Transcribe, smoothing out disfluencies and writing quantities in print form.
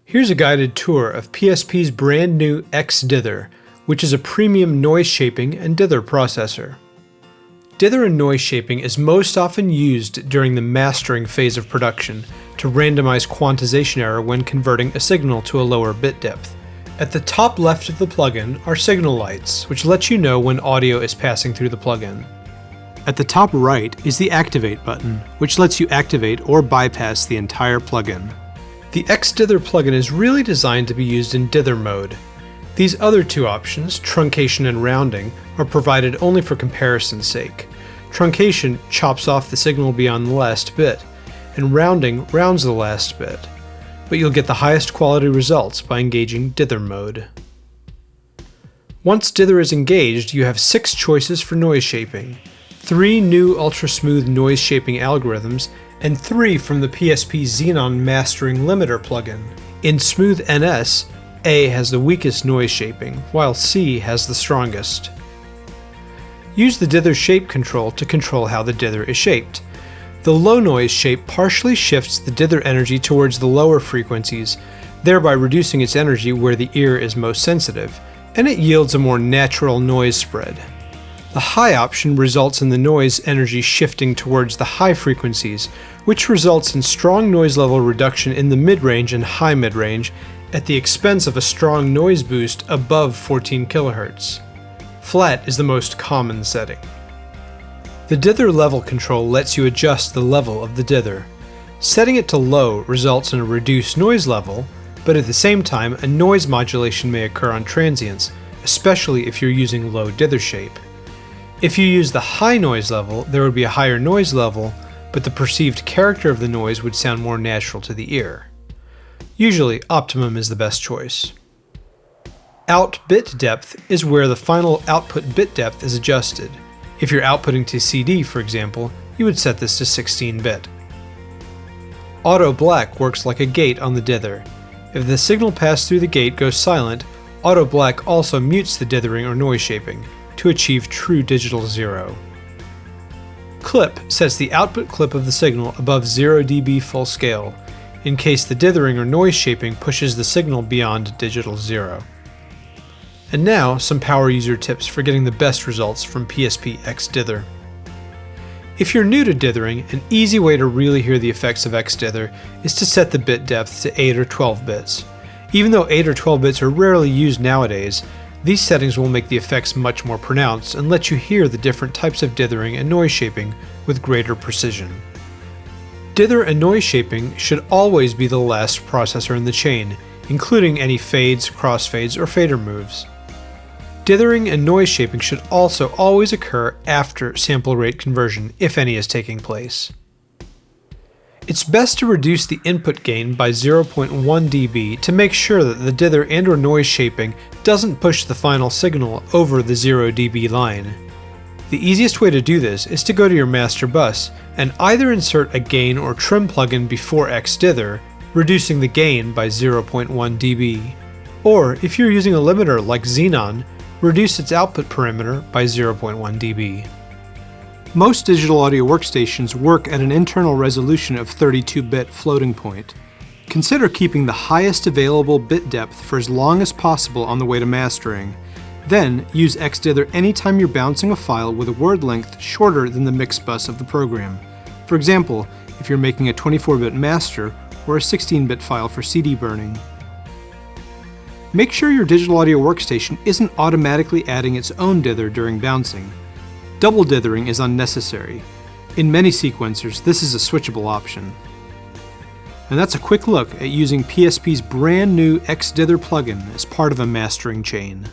Here's a guided tour of PSP's brand new X Dither, which is a premium noise shaping and dither processor. Dither and noise shaping is most often used during the mastering phase of production to randomize quantization error when converting a signal to a lower bit depth. At the top left of the plugin are signal lights, which let you know when audio is passing through the plugin. At the top right is the Activate button, which lets you activate or bypass the entire plugin. The X Dither plugin is really designed to be used in dither mode. These other two options, truncation and rounding, are provided only for comparison's sake. Truncation chops off the signal beyond the last bit, and rounding rounds the last bit. But you'll get the highest quality results by engaging dither mode. Once dither is engaged, you have 6 choices for noise shaping, 3 new ultra-smooth noise shaping algorithms, and 3 from the PSP Xenon Mastering Limiter plugin. In Smooth NS, A has the weakest noise shaping, while C has the strongest. Use the dither shape control to control how the dither is shaped. The low noise shape partially shifts the dither energy towards the lower frequencies, thereby reducing its energy where the ear is most sensitive, and it yields a more natural noise spread. The high option results in the noise energy shifting towards the high frequencies, which results in strong noise level reduction in the mid-range and high mid-range at the expense of a strong noise boost above 14 kHz. Flat is the most common setting. The dither level control lets you adjust the level of the dither. Setting it to low results in a reduced noise level, but at the same time a noise modulation may occur on transients, especially if you're using low dither shape. If you use the high noise level, there would be a higher noise level, but the perceived character of the noise would sound more natural to the ear. Usually, optimum is the best choice. Out bit depth is where the final output bit depth is adjusted. If you're outputting to CD, for example, you would set this to 16-bit. Auto black works like a gate on the dither. If the signal passed through the gate goes silent, auto black also mutes the dithering or noise shaping to achieve true digital zero. Clip sets the output clip of the signal above 0 dB full scale, in case the dithering or noise shaping pushes the signal beyond digital zero. And now, some power user tips for getting the best results from PSP X Dither. If you're new to dithering, an easy way to really hear the effects of X Dither is to set the bit depth to 8 or 12 bits. Even though 8 or 12 bits are rarely used nowadays, these settings will make the effects much more pronounced and let you hear the different types of dithering and noise shaping with greater precision. Dither and noise shaping should always be the last processor in the chain, including any fades, crossfades, or fader moves. Dithering and noise shaping should also always occur after sample rate conversion, if any is taking place. It's best to reduce the input gain by 0.1 dB to make sure that the dither and or noise shaping doesn't push the final signal over the 0 dB line. The easiest way to do this is to go to your master bus and either insert a gain or trim plugin before X Dither, reducing the gain by 0.1 dB, or if you're using a limiter like Xenon, reduce its output parameter by 0.1 dB. Most digital audio workstations work at an internal resolution of 32-bit floating point. Consider keeping the highest available bit depth for as long as possible on the way to mastering. Then, use X Dither anytime you're bouncing a file with a word length shorter than the mix bus of the program. For example, if you're making a 24-bit master or a 16-bit file for CD burning. Make sure your digital audio workstation isn't automatically adding its own dither during bouncing. Double dithering is unnecessary. In many sequencers, this is a switchable option. And that's a quick look at using PSP's brand new X Dither plugin as part of a mastering chain.